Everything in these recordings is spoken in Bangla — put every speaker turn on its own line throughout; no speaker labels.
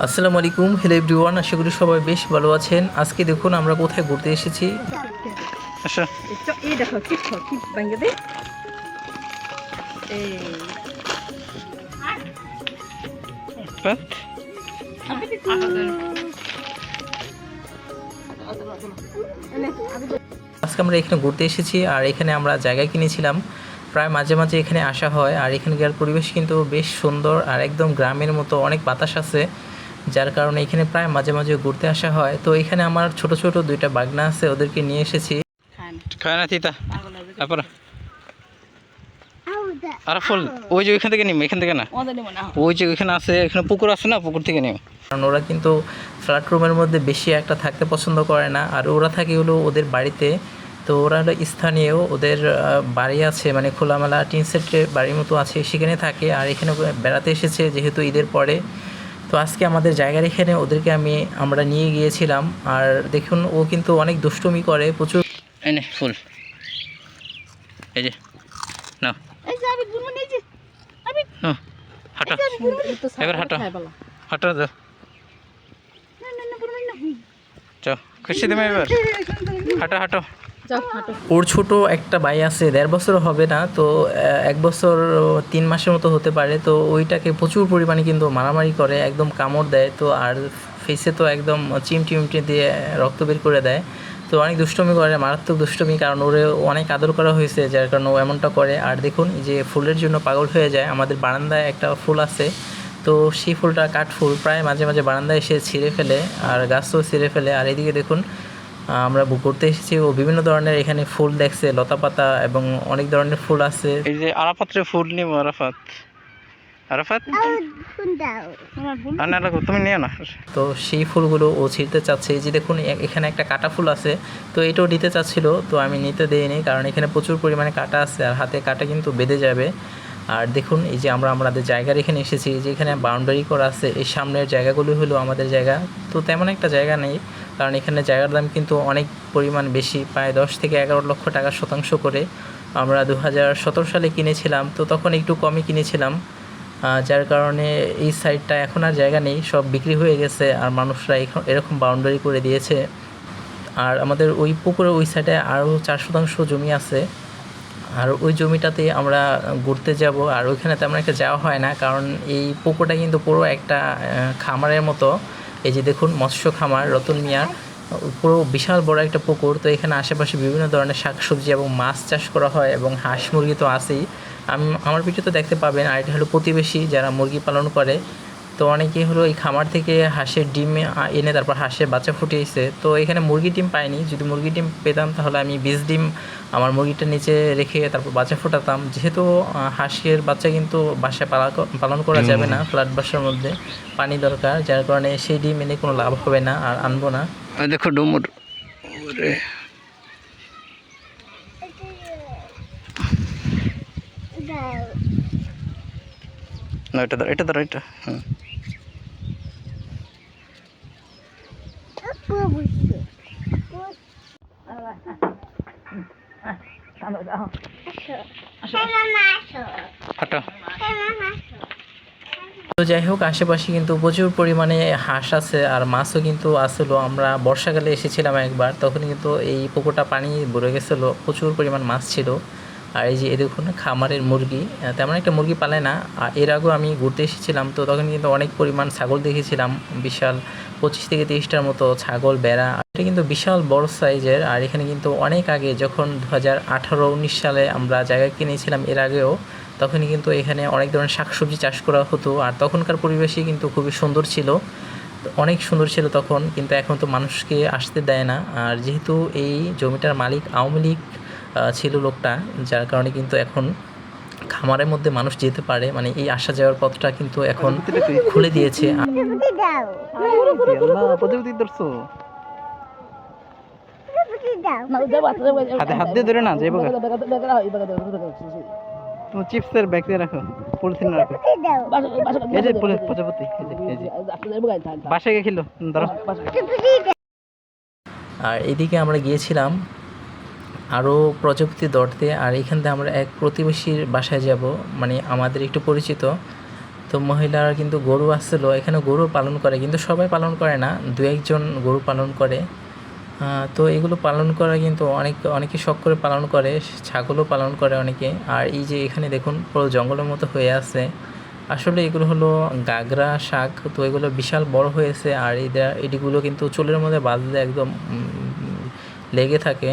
আসসালামু আলাইকুম, হ্যালো এভরিওয়ান। আশা করি সবাই বেশ ভালো আছেন। আজকে দেখুন আমরা কোথায় ঘুরতে এসেছি। আচ্ছা,
এই দেখো চিপ ভাঙে দে। এই
আজকে আমরা এখানে ঘুরতে এসেছি আর এখানে আমরা জায়গা কিনেছিলাম। প্রায় মাঝে মাঝে এখানে আসা হয় আর এখানকার পরিবেশ কিন্তু বেশ সুন্দর আর একদম গ্রামের মতো, অনেক বাতাস আছে, যার কারণে এখানে প্রায় মাঝে মাঝে ঘুরতে আসা হয়। তো এখানে আমার ছোট ছোট দুইটা বাগনা আছে, ওদেরকে নিয়ে এসেছি। খায় না তিতা, তারপর আর ফুল ওই যে ওইখান থেকে নিম, এখান থেকে না, ওই যে ওইখানে আছে, এখানে পুকুর আছে না, পুকুর থেকে নিম। কারণ ওরা কিন্তু ফ্ল্যাট রুমের মধ্যে বেশি একটা থাকতে পছন্দ করে না, আর ওরা থাকে হলো ওদের বাড়িতে। তো ওরা হলো স্থানীয়, ওদের বাড়ি আছে, মানে খোলামেলা টিন সেটের বাড়ির মতো আছে, সেখানে থাকে। আর এখানে বেড়াতে এসেছে যেহেতু ঈদের পরে। তো আজকে আমাদের জায়গার এখানে ওদেরকে আমরা নিয়ে গিয়েছিলাম। আর দেখুন ও কিন্তু অনেক দুষ্টুমি করে প্রচুর। এনে ফুল, এই যে নাও, হাঁটো এবার, হাঁটো হাঁটো, যাও চো, খুশি তুমি এবার, হাঁটো হাঁটো। ওর ছোট একটা ভাই আছে, 1.5 বছর হবে না, তো 1 বছর 3 মাসের মতো হতে পারে। তো ওইটাকে প্রচুর পরিমাণে কিন্তু মারামারি করে, একদম কামড় দেয়। তো আর ফেসে তো একদম চিমটি দিয়ে রক্ত বের করে দেয়। তো অনেক দুষ্টুমি করে, মারাত্মক দুষ্টুমি, কারণ ওরে অনেক আদর করা হয়েছে, যার কারণে ও এমনটা করে। আর দেখুন এই যে ফুলের জন্য পাগল হয়ে যায়। আমাদের বারান্দায় একটা ফুল আছে, তো সেই ফুলটা কাঠফুল, প্রায় মাঝে মাঝে বারান্দায় এসে ছিঁড়ে ফেলে আর গাছও ছিঁড়ে ফেলে। আর এদিকে দেখুন আমরা ঘুরতে এসেছি, ও বিভিন্ন ধরনের এখানে ফুল দেখছে, লতা পাতা এবং অনেক ধরনের ফুল আছে। এই যে আরাফাতের ফুল নিব, আরাফাত আরাফাত না লাগো, তুমি নিও না। তো সেই ফুলগুলো ও ছিঁড়তে চাচ্ছে। এই যে দেখুন এখানে একটা কাটা ফুল আছে, তো এটাও নিতে চাচ্ছিল, তো আমি নিতে দেইনি, কারণ এখানে প্রচুর পরিমাণে কাটা আছে আর হাতে কাটা কিন্তু বেঁধে যাবে। আর দেখুন এই যে আমরা আমাদের জায়গার এখানে এসেছি, যে এখানে বাউন্ডারি করা আছে, এই সামনের জায়গাগুলো হলো আমাদের জায়গা। তো তেমন একটা জায়গা নেই, কারণ এখানে জায়গার দাম কিন্তু অনেক পরিমাণ বেশি, প্রায় 10 থেকে 11 লক্ষ টাকা শতাংশ করে। আমরা 2017 সালে কিনেছিলাম, তো তখন একটু কমই কিনেছিলাম, যার কারণে এই সাইডটা এখন আর জায়গা নেই, সব বিক্রি হয়ে গেছে আর মানুষরা এরকম বাউন্ডারি করে দিয়েছে। আর আমাদের ওই পুকুরের ওই সাইডে আরও 4 শতাংশ জমি আছে, আর ওই জমিটাতে আমরা ঘুরতে যাব। আর ওইখানে তেমন একটা যাওয়া হয় না, কারণ এই পুকুরটা কিন্তু পুরো একটা খামারের মতো। এই যে দেখুন মৎস্য খামার রতন মিয়ার, পুরো বিশাল বড় একটা পুকুর। তো এখানে আশেপাশে বিভিন্ন ধরনের শাকসবজি এবং মাছ চাষ করা হয়, এবং হাঁস মুরগি তো আছেই। আমার ভিডিও তো দেখতে পাবেন। আর এটা হলো প্রতিবেশী যারা মুরগি পালন করে। তো অনেকেই হলো এই খামার থেকে হাঁসের ডিম এনে তারপর হাঁসের বাচ্চা ফুটিয়েছে। তো এখানে মুরগির ডিম পাইনি, যদি মুরগির ডিম পেতাম তাহলে আমি 20 ডিম আমার মুরগিটার নিচে রেখে তারপর বাচ্চা ফোটাতাম। যেহেতু হাঁসের বাচ্চা কিন্তু বাসায় পালন করা যাবে না, ফ্ল্যাট বাসার মধ্যে পানি দরকার, যার কারণে সেই ডিম এনে কোনো লাভ হবে না, আর আনবো না। দেখো ডুমুর, না এটা ধর, এটা ধর, এটা তো যাই হোক, আশেপাশে কিন্তু প্রচুর পরিমাণে হাঁস আছে আর মাছও কিন্তু আসলো। আমরা বর্ষাকালে এসেছিলাম একবার, তখন কিন্তু এই পুকুরটা পানি ভরে গেছিলো, প্রচুর পরিমাণ মাছ ছিল। আর এই যে দেখুন খামারের মুরগি, তেমন একটা মুরগি পালে না। আর এর আগেও আমি ঘুরতে এসেছিলাম, তো তখন কিন্তু অনেক পরিমাণ ছাগল দেখেছিলাম, বিশাল 25 থেকে 30টার মতো ছাগল, বেড়া। এটা কিন্তু বিশাল বড় সাইজের। আর এখানে কিন্তু অনেক আগে, যখন 2018-19 সালে আমরা জায়গা কিনেছিলাম, এর আগেও তখনই কিন্তু এখানে অনেক ধরনের শাকসবজি চাষ করা হতো। আর তখনকার পরিবেশই কিন্তু খুবই সুন্দর ছিল, অনেক সুন্দর ছিল তখন, কিন্তু এখন তো মানুষকে আসতে দেয় না। আর যেহেতু এই জমিটার মালিক আওয়ামী লীগ ছিল লোকটা, যার কারণে কিন্তু এখন খামারের মধ্যে মানুষ যেতে পারে, মানে এই আসা যাওয়ার পথটা কিন্তু এখন খুলে দিয়েছে। হাত দিয়ে ধরে না যাইব, তুমি চিপসের ব্যাগ দিয়ে রাখো, পলিথিন রাখো, এই যে প্রজাপতি, বাসায় গেছিল ধরো। আর এদিকে আমরা গিয়েছিলাম আরও প্রজাপতি ধরতে। আর এখান থেকে আমরা এক প্রতিবেশীর বাসায় যাব, মানে আমাদের একটু পরিচিত। তো মহিলারা কিন্তু গরু আসছিল, এখানে গরু পালন করে, কিন্তু সবাই পালন করে না, দু একজন গরু পালন করে। তো এগুলো পালন করা কিন্তু অনেকে শখ করে পালন করে, ছাগলও পালন করে অনেকে। আর এই যে এখানে দেখুন পুরো জঙ্গলের মতো হয়ে আছে, আসলে এগুলো হলো গাগরা শাক। তো এগুলো বিশাল বড় হয়েছে, আর এগুলো কিন্তু চুলের মধ্যে বাঁধলে একদম লেগে থাকে।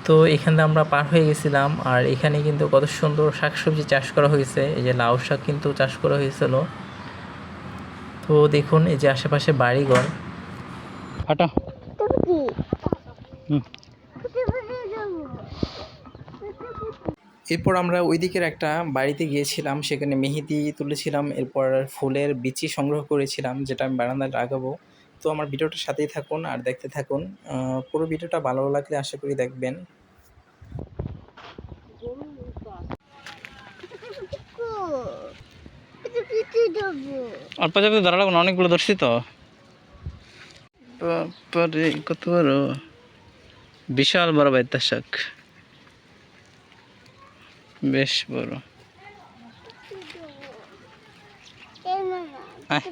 তো এখান থেকে আমরা পার হয়ে গেছিলাম, আর এখানে কিন্তু কত সুন্দর শাকসবজি চাষ করা হয়েছে। এই যে লাউ শাক কিন্তু চাষ করা হয়েছিল। তো দেখুন এই যে আশেপাশে বাড়িঘর। হাঁটা। এরপর আমরা ওই দিকের একটা বাড়িতে গিয়েছিলাম, সেখানে মেহেদি তুলেছিলাম, এরপর ফুলের বিচি সংগ্রহ করেছিলাম, যেটা আমি বারান্দায় লাগাবো। তো আমার ভিডিওটার সাথেই থাকুন আর দেখতে থাকুন। পুরো ভিডিওটা ভালো লাগলে আশা করি দেখবেন।
অল্প জায়গাতে ধরা লাগবে না, অনেকগুলো ধরছি তো। বাবারে, কত বড়, বিশাল বড় বাইতার শাক, বেশ বড়। আয়।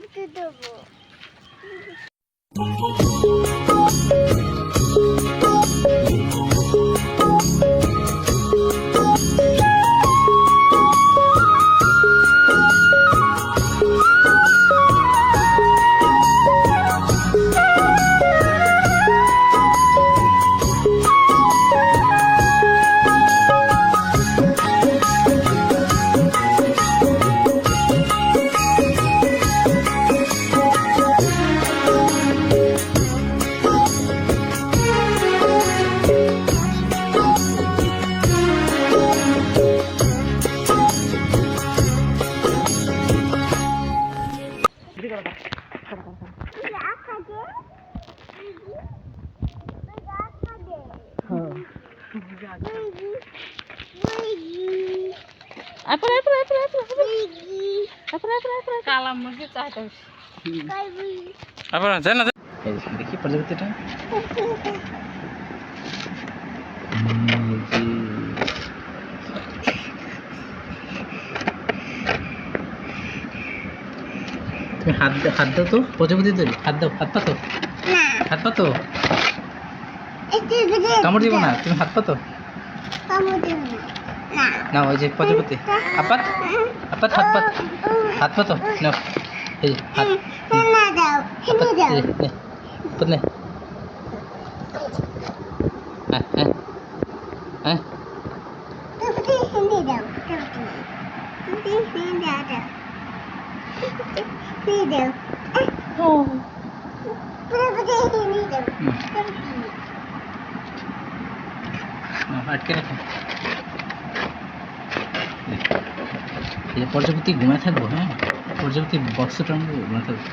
আপনার জানেন না, দেখি প্রজাপতিটা।
তুমি হাত দাও তো প্রজাপতি, তৈরি হাত দাও, হাত পাতো, হাত পাতো, কামড় দিব না, তুমি হাত পাতো না। ওই যে প্রজাপতি, আপাত আপাত, হাত পাত, হাত পাতো নাও। এই হাত পাত নে। হ্যাঁ হ্যাঁ হ্যাঁ। আটকে রাখো। এই যে প্রজাপতি ঘুমায় থাকবো, হ্যাঁ, প্রজাপতি বক্সটার মধ্যে ঘুমায় থাকবো,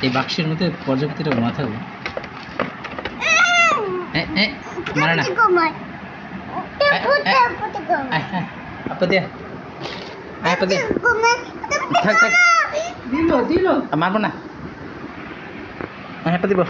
এই বাক্সের মধ্যে প্রজাপতিটা ঘুমা থাকবো। মারে না, আপা দিয়া, আপা দিয়া, থাক থাক, দিল মারবো না, হ্যাঁ দিব।